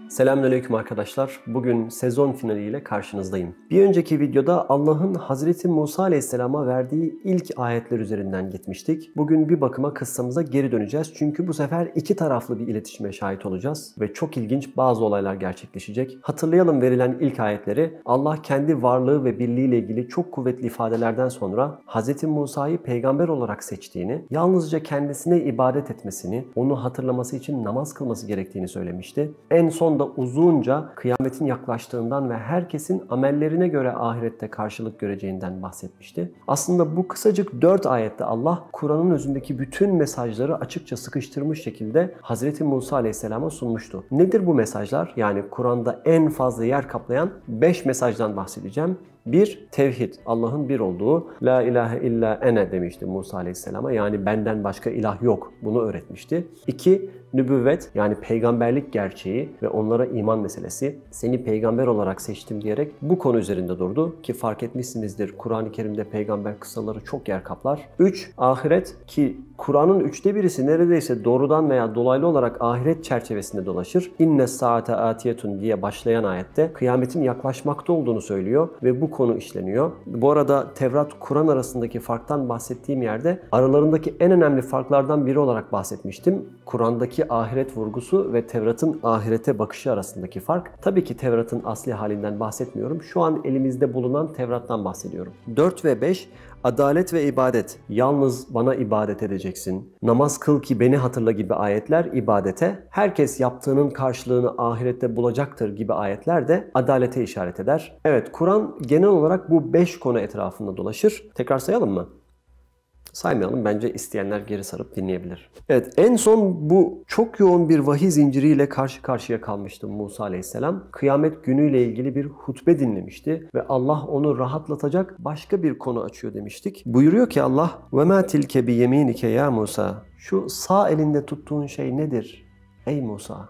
Selamünaleyküm arkadaşlar. Bugün sezon finaliyle karşınızdayım. Bir önceki videoda Allah'ın Hazreti Musa Aleyhisselam'a verdiği ilk ayetler üzerinden gitmiştik. Bugün bir bakıma kıssamıza geri döneceğiz. Çünkü bu sefer iki taraflı bir iletişime şahit olacağız. Ve çok ilginç bazı olaylar gerçekleşecek. Hatırlayalım verilen ilk ayetleri. Allah kendi varlığı ve birliğiyle ilgili çok kuvvetli ifadelerden sonra Hazreti Musa'yı peygamber olarak seçtiğini, yalnızca kendisine ibadet etmesini, onu hatırlaması için namaz kılması gerektiğini söylemişti. En son da uzunca kıyametin yaklaştığından ve herkesin amellerine göre ahirette karşılık göreceğinden bahsetmişti. Aslında bu kısacık 4 ayette Allah Kur'an'ın özündeki bütün mesajları açıkça sıkıştırmış şekilde Hazreti Musa Aleyhisselam'a sunmuştu. Nedir bu mesajlar? Yani Kur'an'da en fazla yer kaplayan 5 mesajdan bahsedeceğim. 1. Tevhid. Allah'ın bir olduğu. La ilahe illa ene demişti Musa Aleyhisselam'a. Yani benden başka ilah yok. Bunu öğretmişti. 2. Nübüvvet. Yani peygamberlik gerçeği ve onlara iman meselesi. Seni peygamber olarak seçtim diyerek bu konu üzerinde durdu. Ki fark etmişsinizdir Kur'an-ı Kerim'de peygamber kıssaları çok yer kaplar. 3. Ahiret. Ki Kur'an'ın 1/3'ü neredeyse doğrudan veya dolaylı olarak ahiret çerçevesinde dolaşır. İnne saate atiyetun diye başlayan ayette kıyametin yaklaşmakta olduğunu söylüyor ve bu konu işleniyor. Bu arada Tevrat, Kur'an arasındaki farktan bahsettiğim yerde aralarındaki en önemli farklardan biri olarak bahsetmiştim. Kur'an'daki ahiret vurgusu ve Tevrat'ın ahirete bakışı arasındaki fark. Tabii ki Tevrat'ın asli halinden bahsetmiyorum. Şu an elimizde bulunan Tevrat'tan bahsediyorum. 4 ve 5 adalet ve ibadet. Yalnız bana ibadet edeceksin. Namaz kıl ki beni hatırla gibi ayetler ibadete. Herkes yaptığının karşılığını ahirette bulacaktır gibi ayetler de adalete işaret eder. Evet, Kur'an genel olarak bu 5 konu etrafında dolaşır. Tekrar sayalım mı? Saymayalım. Bence isteyenler geri sarıp dinleyebilir. Evet, en son bu çok yoğun bir vahiy zinciriyle karşı karşıya kalmıştı Musa Aleyhisselam. Kıyamet günüyle ilgili bir hutbe dinlemişti ve Allah onu rahatlatacak başka bir konu açıyor demiştik. Buyuruyor ki Allah: "Ve mâ tilke bi yeminike ya Musa." Şu sağ elinde tuttuğun şey nedir ey Musa?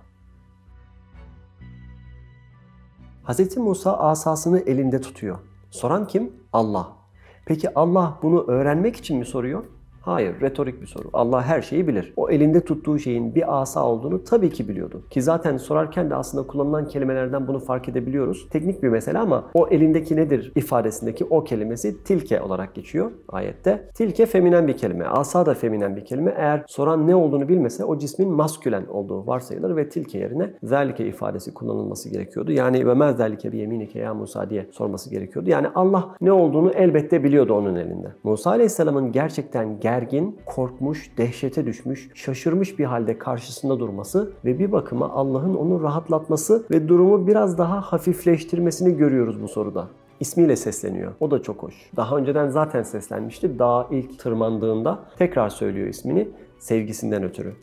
Hz. Musa asasını elinde tutuyor. Soran kim? Allah. Peki Allah bunu öğrenmek için mi soruyor? Hayır, retorik bir soru. Allah her şeyi bilir. O elinde tuttuğu şeyin bir asa olduğunu tabii ki biliyordu. Ki zaten sorarken de aslında kullanılan kelimelerden bunu fark edebiliyoruz. Teknik bir mesele ama o elindeki nedir ifadesindeki o kelimesi tilke olarak geçiyor ayette. Tilke feminen bir kelime. Asa da feminen bir kelime. Eğer soran ne olduğunu bilmese o cismin maskülen olduğu varsayılır ve tilke yerine zalike ifadesi kullanılması gerekiyordu. Yani ve mâ zâlike bi yeminike ya Musa diye sorması gerekiyordu. Yani Allah ne olduğunu elbette biliyordu onun elinde. Musa Aleyhisselam'ın gerçekten gergin, korkmuş, dehşete düşmüş, şaşırmış bir halde karşısında durması ve bir bakıma Allah'ın onu rahatlatması ve durumu biraz daha hafifleştirmesini görüyoruz bu soruda. İsmiyle sesleniyor. O da çok hoş. Daha önceden zaten seslenmişti. Dağa ilk tırmandığında tekrar söylüyor ismini sevgisinden ötürü.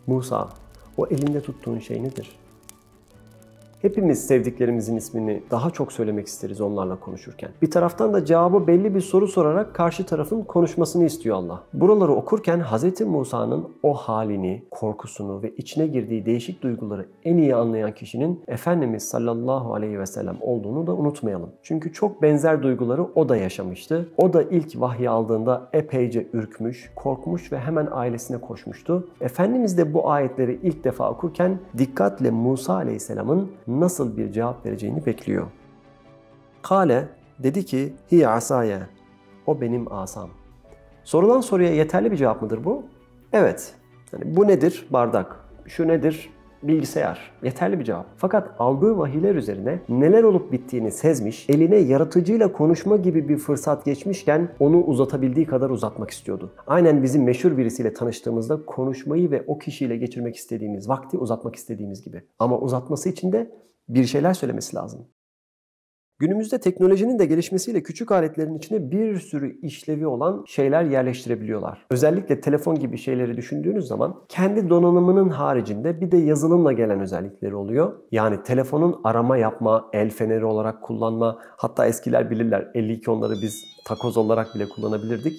Musa, o elinde tuttuğun şey nedir? Hepimiz sevdiklerimizin ismini daha çok söylemek isteriz onlarla konuşurken. Bir taraftan da cevabı belli bir soru sorarak karşı tarafın konuşmasını istiyor Allah. Buraları okurken Hz. Musa'nın o halini, korkusunu ve içine girdiği değişik duyguları en iyi anlayan kişinin Efendimiz sallallahu aleyhi ve sellem olduğunu da unutmayalım. Çünkü çok benzer duyguları o da yaşamıştı. O da ilk vahyi aldığında epeyce ürkmüş, korkmuş ve hemen ailesine koşmuştu. Efendimiz de bu ayetleri ilk defa okurken dikkatle Musa aleyhisselamın nasıl bir cevap vereceğini bekliyor. Kale dedi ki hiye asaya. O benim asam. Sorulan soruya yeterli bir cevap mıdır bu? Evet. Yani bu nedir? Bardak. Şu nedir? Bilgisayar. Yeterli bir cevap. Fakat aldığı vahiyler üzerine neler olup bittiğini sezmiş, eline yaratıcıyla konuşma gibi bir fırsat geçmişken onu uzatabildiği kadar uzatmak istiyordu. Aynen bizim meşhur birisiyle tanıştığımızda konuşmayı ve o kişiyle geçirmek istediğimiz vakti uzatmak istediğimiz gibi. Ama uzatması için de bir şeyler söylemesi lazım. Günümüzde teknolojinin de gelişmesiyle küçük aletlerin içine bir sürü işlevi olan şeyler yerleştirebiliyorlar. Özellikle telefon gibi şeyleri düşündüğünüz zaman kendi donanımının haricinde bir de yazılımla gelen özellikleri oluyor. Yani telefonun arama yapma, el feneri olarak kullanma, hatta eskiler bilirler 5210'ları biz takoz olarak bile kullanabilirdik.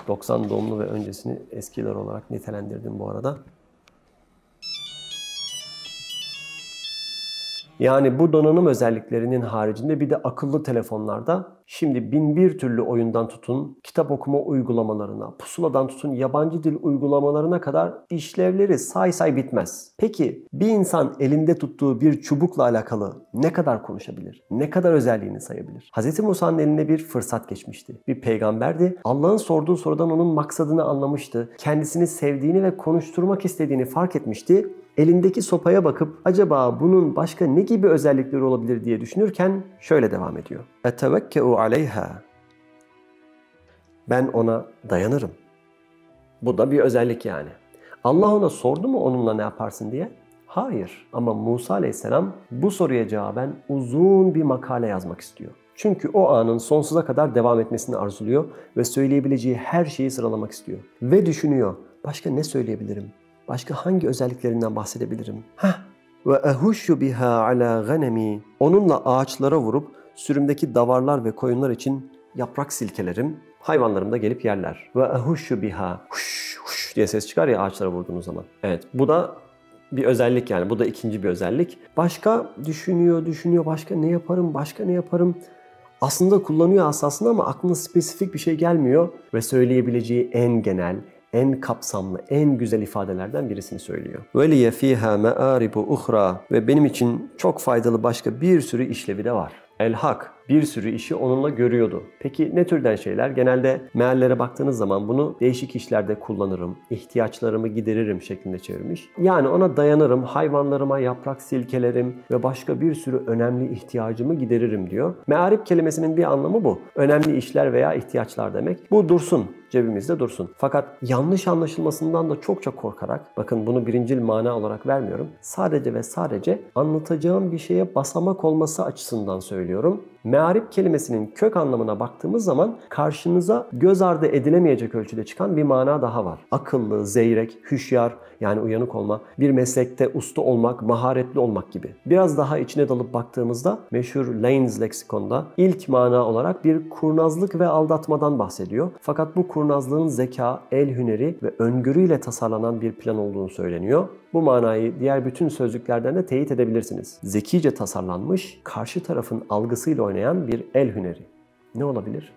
90 doğumlu ve öncesini eskiler olarak nitelendirdim bu arada. Yani bu donanım özelliklerinin haricinde bir de akıllı telefonlarda şimdi bin bir türlü oyundan tutun, kitap okuma uygulamalarına, pusuladan tutun, yabancı dil uygulamalarına kadar işlevleri say say bitmez. Peki bir insan elinde tuttuğu bir çubukla alakalı ne kadar konuşabilir? Ne kadar özelliğini sayabilir? Hz. Musa'nın eline bir fırsat geçmişti. Bir peygamberdi. Allah'ın sorduğu sorudan onun maksadını anlamıştı. Kendisini sevdiğini ve konuşturmak istediğini fark etmişti. Elindeki sopaya bakıp acaba bunun başka ne gibi özellikleri olabilir diye düşünürken şöyle devam ediyor. Etevekkeu aleyha. Ben ona dayanırım. Bu da bir özellik yani. Allah ona sordu mu onunla ne yaparsın diye? Hayır. Ama Musa Aleyhisselam bu soruya cevaben uzun bir makale yazmak istiyor. Çünkü o anın sonsuza kadar devam etmesini arzuluyor ve söyleyebileceği her şeyi sıralamak istiyor. Ve düşünüyor. Başka ne söyleyebilirim? Başka hangi özelliklerinden bahsedebilirim? Ve ehuşşu biha ala ganemi. Onunla ağaçlara vurup sürümdeki davarlar ve koyunlar için yaprak silkelerim. Hayvanlarım da gelip yerler. Ve ehuşşu biha. Huş huş diye ses çıkar ya ağaçlara vurduğunuz zaman. Evet, bu da bir özellik yani. Bu da ikinci bir özellik. Başka düşünüyor. Başka ne yaparım? Aslında kullanıyor asasını ama aklına spesifik bir şey gelmiyor ve söyleyebileceği en genel, en kapsamlı, en güzel ifadelerden birisini söylüyor. وَلِيَ ف۪يهَا مَآرِبُ اُخْرَى. Ve benim için çok faydalı başka bir sürü işlevi de var. El-Hak bir sürü işi onunla görüyordu. Peki ne türden şeyler? Genelde meallere baktığınız zaman bunu değişik işlerde kullanırım, ihtiyaçlarımı gideririm şeklinde çevirmiş. Yani ona dayanırım, hayvanlarıma yaprak silkelerim ve başka bir sürü önemli ihtiyacımı gideririm diyor. Mearip kelimesinin bir anlamı bu. Önemli işler veya ihtiyaçlar demek. Bu dursun, cebimizde dursun. Fakat yanlış anlaşılmasından da çokça korkarak, bakın bunu birincil mana olarak vermiyorum, sadece ve sadece anlatacağım bir şeye basamak olması açısından söylüyorum. Mearip kelimesinin kök anlamına baktığımız zaman karşınıza göz ardı edilemeyecek ölçüde çıkan bir mana daha var. Akıllı, zeyrek, hüşyar yani uyanık olma, bir meslekte usta olmak, maharetli olmak gibi. Biraz daha içine dalıp baktığımızda meşhur Lane's leksikonda ilk mana olarak bir kurnazlık ve aldatmadan bahsediyor. Fakat bu kurnazlığın zeka, el hüneri ve öngörüyle tasarlanan bir plan olduğunu söyleniyor. Bu manayı diğer bütün sözlüklerden de teyit edebilirsiniz. Zekice tasarlanmış, karşı tarafın algısıyla oynayan bir el hüneri. Ne olabilir?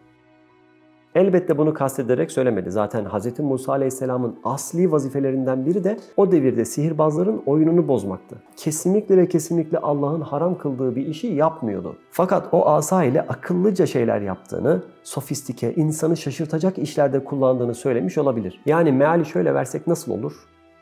Elbette bunu kastederek söylemedi. Zaten Hz. Musa Aleyhisselam'ın asli vazifelerinden biri de o devirde sihirbazların oyununu bozmaktı. Kesinlikle ve kesinlikle Allah'ın haram kıldığı bir işi yapmıyordu. Fakat o asa ile akıllıca şeyler yaptığını, sofistike, insanı şaşırtacak işlerde kullandığını söylemiş olabilir. Yani meali şöyle versek nasıl olur?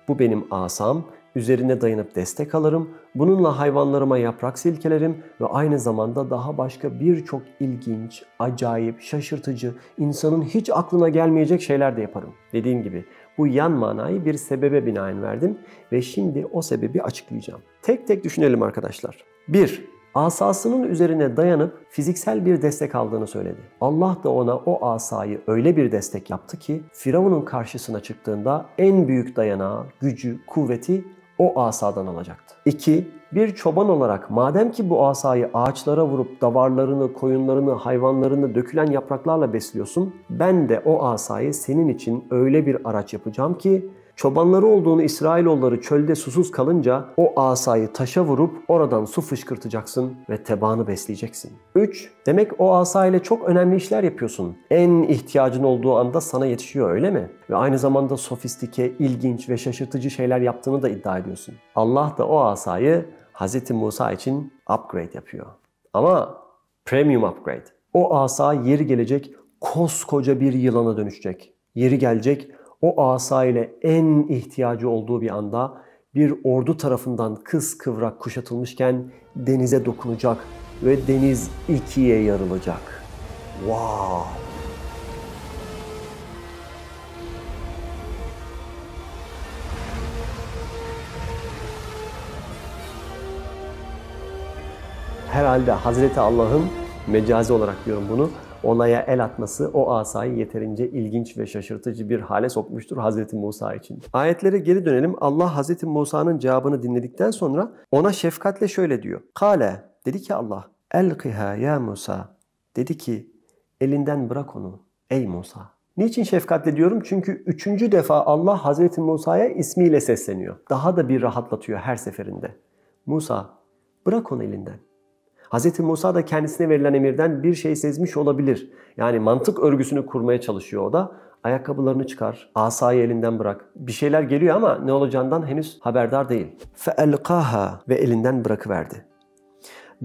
Bu benim asam, üzerine dayanıp destek alırım, bununla hayvanlarıma yaprak silkelerim ve aynı zamanda daha başka birçok ilginç, acayip, şaşırtıcı, insanın hiç aklına gelmeyecek şeyler de yaparım. Dediğim gibi bu yan manayı bir sebebe binaen verdim ve şimdi o sebebi açıklayacağım. Tek tek düşünelim arkadaşlar. 1. Asasının üzerine dayanıp fiziksel bir destek aldığını söyledi. Allah da ona o asayı öyle bir destek yaptı ki Firavun'un karşısına çıktığında en büyük dayanağı, gücü, kuvveti o asadan alacaktı. 2. Bir çoban olarak madem ki bu asayı ağaçlara vurup davarlarını, koyunlarını, hayvanlarını dökülen yapraklarla besliyorsun, ben de o asayı senin için öyle bir araç yapacağım ki çobanları olduğunu İsrailoğulları çölde susuz kalınca o asayı taşa vurup oradan su fışkırtacaksın ve tebaanı besleyeceksin. 3. Demek o asa ile çok önemli işler yapıyorsun. En ihtiyacın olduğu anda sana yetişiyor öyle mi? Ve aynı zamanda sofistike, ilginç ve şaşırtıcı şeyler yaptığını da iddia ediyorsun. Allah da o asayı Hz. Musa için upgrade yapıyor. Ama premium upgrade. O asa yeri gelecek koskoca bir yılana dönüşecek. Yeri gelecek o asa ile en ihtiyacı olduğu bir anda bir ordu tarafından kıskıvrak kuşatılmışken denize dokunacak ve deniz ikiye yarılacak. Wow! Herhalde Hazreti Allah'ın mecazi olarak diyorum bunu, olaya el atması o asayı yeterince ilginç ve şaşırtıcı bir hale sokmuştur Hz. Musa için. Ayetlere geri dönelim. Allah Hz. Musa'nın cevabını dinledikten sonra ona şefkatle şöyle diyor. Kale, dedi ki Allah, elkiha ya Musa. Dedi ki, elinden bırak onu ey Musa. Niçin şefkatle diyorum? Çünkü 3. defa Allah Hz. Musa'ya ismiyle sesleniyor. Daha da bir rahatlatıyor her seferinde. Musa, Bırak onu elinden. Hz. Musa da kendisine verilen emirden bir şey sezmiş olabilir. Yani mantık örgüsünü kurmaya çalışıyor o da. Ayakkabılarını çıkar, asayı elinden bırak. Bir şeyler geliyor ama ne olacağından henüz haberdar değil. فَأَلْقَاهَا ve elinden bırakıverdi.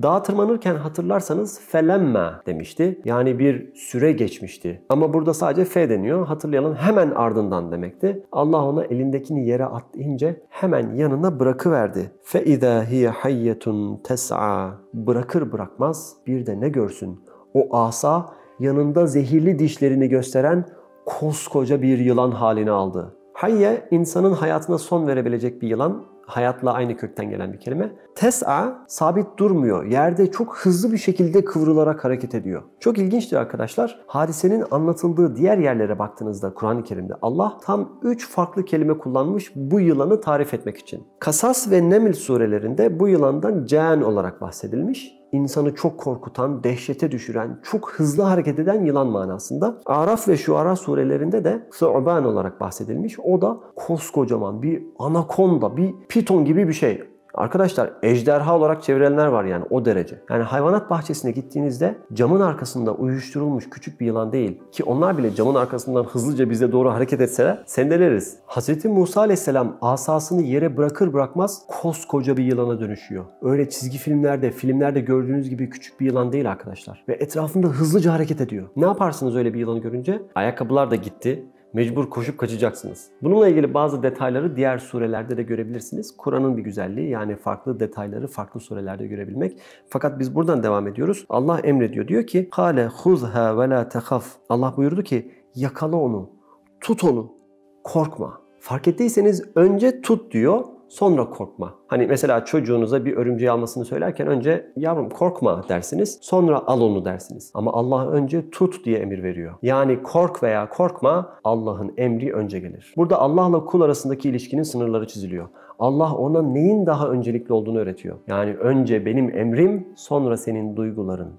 Dağa tırmanırken hatırlarsanız felemma demişti. Yani bir süre geçmişti. Ama burada sadece fe deniyor. Hatırlayalım, hemen ardından demekti. Allah ona elindekini yere atlayınca hemen yanına bırakıverdi. فَاِذَا هِيَ حَيَّةٌ تَسْعَى bırakır bırakmaz bir de ne görsün? O asa yanında zehirli dişlerini gösteren koskoca bir yılan halini aldı. Hayye, insanın hayatına son verebilecek bir yılan. Hayatla aynı kökten gelen bir kelime. Tes'a, sabit durmuyor. Yerde çok hızlı bir şekilde kıvrılarak hareket ediyor. Çok ilginçtir arkadaşlar. Hadisenin anlatıldığı diğer yerlere baktığınızda Kur'an-ı Kerim'de Allah tam 3 farklı kelime kullanmış bu yılanı tarif etmek için. Kasas ve Neml surelerinde bu yılandan Can olarak bahsedilmiş. İnsanı çok korkutan, dehşete düşüren, çok hızlı hareket eden yılan manasında. Araf ve Şuara surelerinde de Su'ban olarak bahsedilmiş. O da koskocaman bir anakonda, bir piton gibi bir şey. Arkadaşlar ejderha olarak çevrilenler var yani o derece. Yani hayvanat bahçesine gittiğinizde camın arkasında uyuşturulmuş küçük bir yılan değil ki onlar bile camın arkasından hızlıca bize doğru hareket etseler sendeleriz. Hz. Musa aleyhisselam asasını yere bırakır bırakmaz koskoca bir yılana dönüşüyor. Öyle çizgi filmlerde gördüğünüz gibi küçük bir yılan değil arkadaşlar. Ve etrafında hızlıca hareket ediyor. Ne yaparsınız öyle bir yılanı görünce? Ayakkabılar da gitti. Mecbur koşup kaçacaksınız. Bununla ilgili bazı detayları diğer surelerde de görebilirsiniz. Kur'an'ın bir güzelliği, yani farklı detayları farklı surelerde görebilmek. Fakat biz buradan devam ediyoruz. Allah emrediyor. Diyor ki: "Kale huzha ve la tehaf." Allah buyurdu ki: "Yakala onu, tut onu, korkma." Fark ettiyseniz önce tut diyor, sonra korkma. Hani mesela çocuğunuza bir örümceği almasını söylerken önce "Yavrum korkma" dersiniz, sonra "Al onu" dersiniz. Ama Allah önce tut diye emir veriyor. Yani kork veya korkma, Allah'ın emri önce gelir. Burada Allah'la kul arasındaki ilişkinin sınırları çiziliyor. Allah ona neyin daha öncelikli olduğunu öğretiyor. Yani önce benim emrim, sonra senin duyguların.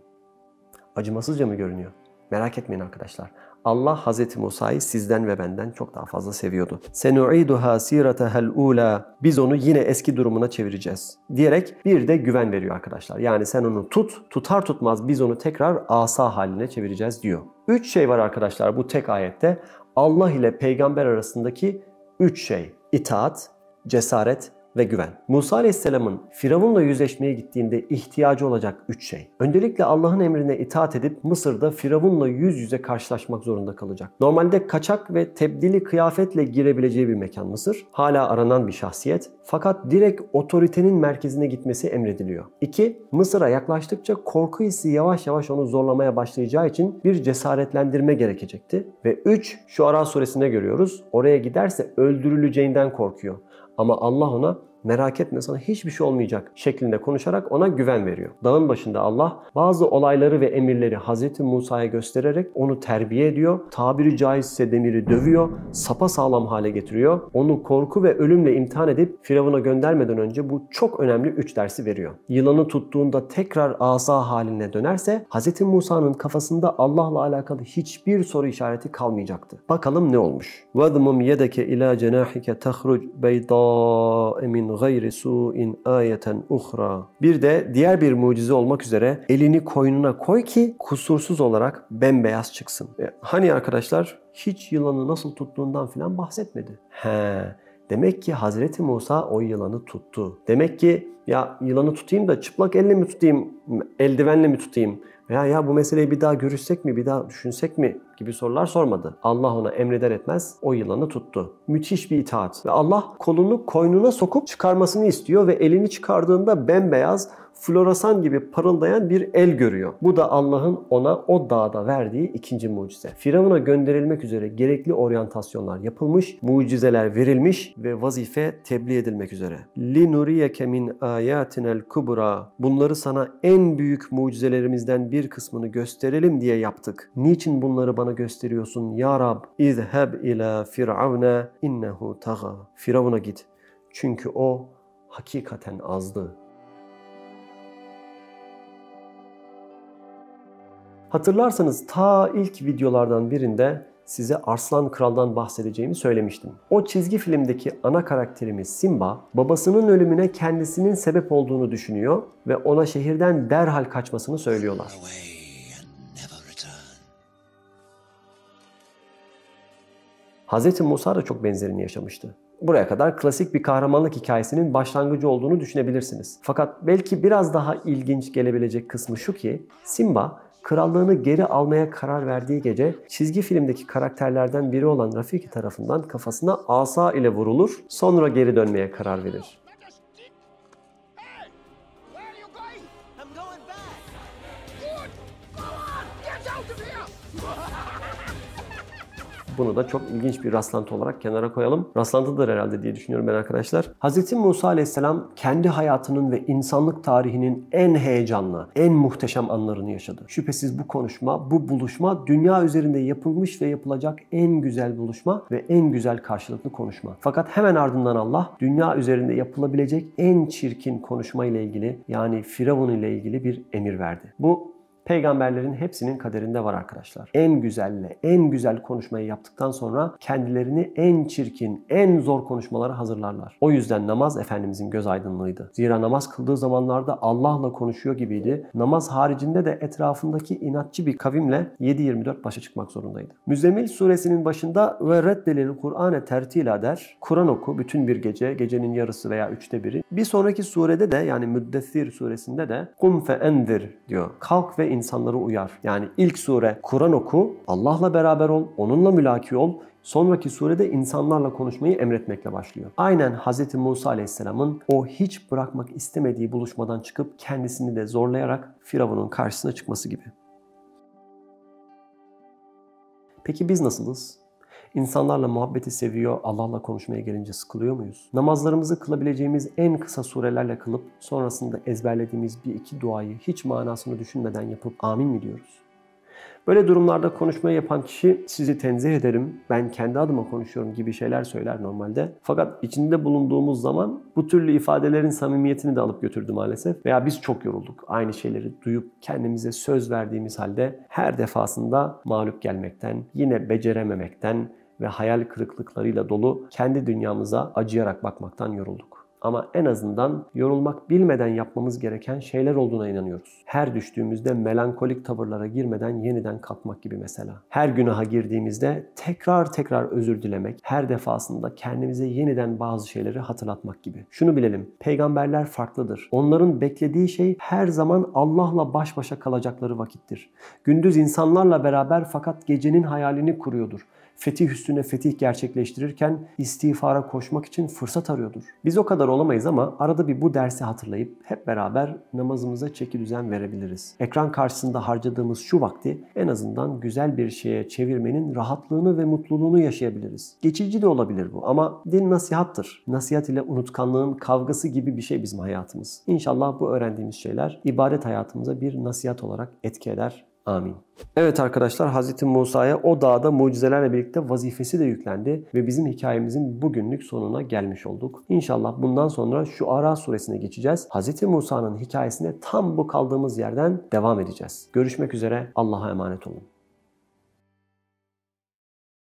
Acımasızca mı görünüyor? Merak etmeyin arkadaşlar. Allah Hz. Musa'yı sizden ve benden çok daha fazla seviyordu. "Senu'iduha siratehel ula." Biz onu yine eski durumuna çevireceğiz diyerek bir de güven veriyor arkadaşlar. Yani sen onu tut, tutar tutmaz biz onu tekrar asa haline çevireceğiz diyor. 3 şey var arkadaşlar bu tek ayette. Allah ile peygamber arasındaki 3 şey. İtaat, cesaret ve güven. Musa Aleyhisselam'ın Firavun'la yüzleşmeye gittiğinde ihtiyacı olacak 3 şey. Öncelikle Allah'ın emrine itaat edip Mısır'da Firavun'la yüz yüze karşılaşmak zorunda kalacak. Normalde kaçak ve tebdili kıyafetle girebileceği bir mekan Mısır. Hala aranan bir şahsiyet. Fakat direkt otoritenin merkezine gitmesi emrediliyor. 2. Mısır'a yaklaştıkça korku hissi yavaş yavaş onu zorlamaya başlayacağı için bir cesaretlendirme gerekecekti. Ve 3. Şuara suresinde görüyoruz. Oraya giderse öldürüleceğinden korkuyor. Ama Allah ona "Merak etme, sana hiçbir şey olmayacak" şeklinde konuşarak ona güven veriyor. Dağın başında Allah bazı olayları ve emirleri Hz. Musa'ya göstererek onu terbiye ediyor. Tabiri caizse demiri dövüyor, sapasağlam hale getiriyor. Onu korku ve ölümle imtihan edip Firavun'a göndermeden önce bu çok önemli 3 dersi veriyor. Yılanı tuttuğunda tekrar asa haline dönerse Hz. Musa'nın kafasında Allah'la alakalı hiçbir soru işareti kalmayacaktı. Bakalım ne olmuş? وَذْمُمْ يَدَكَ إِلَى جَنَاحِكَ تَخْرُجْ بَيْضَاءَ مِنْ gayri su'in ayeten uhra. Bir de diğer bir mucize olmak üzere elini koynuna koy ki kusursuz olarak bembeyaz çıksın. Hani arkadaşlar hiç yılanı nasıl tuttuğundan filan bahsetmedi. Demek ki Hazreti Musa o yılanı tuttu. Demek ki ya yılanı tutayım da çıplak elle mi tutayım, eldivenle mi tutayım? Ya bu meseleyi bir daha görüşsek mi, bir daha düşünsek mi gibi sorular sormadı. Allah ona emreder etmez o yılanı tuttu. Müthiş bir itaat. Ve Allah kolunu koynuna sokup çıkarmasını istiyor ve elini çıkardığında bembeyaz, floresan gibi parıldayan bir el görüyor. Bu da Allah'ın ona o dağda verdiği ikinci mucize. Firavun'a gönderilmek üzere gerekli oryantasyonlar yapılmış, mucizeler verilmiş ve vazife tebliğ edilmek üzere. لِنُرِيَكَ مِنْ آيَاتِنَا الْكُبْرَى. Bunları sana en büyük mucizelerimizden bir kısmını gösterelim diye yaptık. Niçin bunları bana gösteriyorsun ya Rab? اِذْهَبْ إِلَى فِرْعَوْنَ اِنَّهُ تَغَى. Firavun'a git. Çünkü o hakikaten azdı. Hatırlarsanız ta ilk videolardan birinde size Arslan Kral'dan bahsedeceğimi söylemiştim. O çizgi filmdeki ana karakterimiz Simba, babasının ölümüne kendisinin sebep olduğunu düşünüyor ve ona şehirden derhal kaçmasını söylüyorlar. Hz. Musa da çok benzerini yaşamıştı. Buraya kadar klasik bir kahramanlık hikayesinin başlangıcı olduğunu düşünebilirsiniz. Fakat belki biraz daha ilginç gelebilecek kısmı şu ki, Simba krallığını geri almaya karar verdiği gece çizgi filmdeki karakterlerden biri olan Rafiki tarafından kafasına asa ile vurulur, sonra geri dönmeye karar verir. Bunu da çok ilginç bir rastlantı olarak kenara koyalım. Rastlantıdır herhalde diye düşünüyorum ben arkadaşlar. Hz. Musa Aleyhisselam kendi hayatının ve insanlık tarihinin en heyecanlı, en muhteşem anlarını yaşadı. Şüphesiz bu konuşma, bu buluşma dünya üzerinde yapılmış ve yapılacak en güzel buluşma ve en güzel karşılıklı konuşma. Fakat hemen ardından Allah dünya üzerinde yapılabilecek en çirkin konuşma ile ilgili, yani Firavun ile ilgili bir emir verdi. Bu peygamberlerin hepsinin kaderinde var arkadaşlar. En güzelle, en güzel konuşmayı yaptıktan sonra kendilerini en çirkin, en zor konuşmalara hazırlarlar. O yüzden namaz Efendimizin göz aydınlığıydı. Zira namaz kıldığı zamanlarda Allah'la konuşuyor gibiydi. Namaz haricinde de etrafındaki inatçı bir kavimle 7/24 başa çıkmak zorundaydı. Müzzemmil suresinin başında ve reddelil Kur'ane tertila der. Kur'an oku bütün bir gece, gecenin yarısı veya 1/3'ü. Bir sonraki surede de, yani Müddessir suresinde de kum fe endir diyor. Kalk ve insanları uyar. Yani ilk sure Kur'an oku, Allah'la beraber ol, onunla mülaki ol. Sonraki surede insanlarla konuşmayı emretmekle başlıyor. Aynen Hz. Musa Aleyhisselam'ın o hiç bırakmak istemediği buluşmadan çıkıp kendisini de zorlayarak Firavun'un karşısına çıkması gibi. Peki biz nasılız? İnsanlarla muhabbeti seviyor, Allah'la konuşmaya gelince sıkılıyor muyuz? Namazlarımızı kılabileceğimiz en kısa surelerle kılıp sonrasında ezberlediğimiz bir iki duayı hiç manasını düşünmeden yapıp amin mi diyoruz? Böyle durumlarda konuşmayı yapan kişi sizi tenzih ederim, ben kendi adıma konuşuyorum gibi şeyler söyler normalde. Fakat içinde bulunduğumuz zaman bu türlü ifadelerin samimiyetini de alıp götürdü maalesef. Veya biz çok yorulduk. Aynı şeyleri duyup kendimize söz verdiğimiz halde her defasında mağlup gelmekten, yine becerememekten ve hayal kırıklıklarıyla dolu kendi dünyamıza acıyarak bakmaktan yorulduk. Ama en azından yorulmak bilmeden yapmamız gereken şeyler olduğuna inanıyoruz. Her düştüğümüzde melankolik tavırlara girmeden yeniden kalkmak gibi mesela. Her günaha girdiğimizde tekrar özür dilemek, her defasında kendimize yeniden bazı şeyleri hatırlatmak gibi. Şunu bilelim, peygamberler farklıdır. Onların beklediği şey her zaman Allah'la baş başa kalacakları vakittir. Gündüz insanlarla beraber fakat gecenin hayalini kuruyordur. Fetih üstüne fetih gerçekleştirirken istiğfara koşmak için fırsat arıyordur. Biz o kadar olamayız ama arada bir bu dersi hatırlayıp hep beraber namazımıza çekidüzen verebiliriz. Ekran karşısında harcadığımız şu vakti en azından güzel bir şeye çevirmenin rahatlığını ve mutluluğunu yaşayabiliriz. Geçici de olabilir bu ama din nasihattır. Nasihat ile unutkanlığın kavgası gibi bir şey bizim hayatımız. İnşallah bu öğrendiğimiz şeyler ibadet hayatımıza bir nasihat olarak etki eder. Amin. Evet arkadaşlar, Hz. Musa'ya o dağda mucizelerle birlikte vazifesi de yüklendi ve bizim hikayemizin bugünlük sonuna gelmiş olduk. İnşallah bundan sonra şu Ara suresine geçeceğiz. Hz. Musa'nın hikayesine tam bu kaldığımız yerden devam edeceğiz. Görüşmek üzere, Allah'a emanet olun.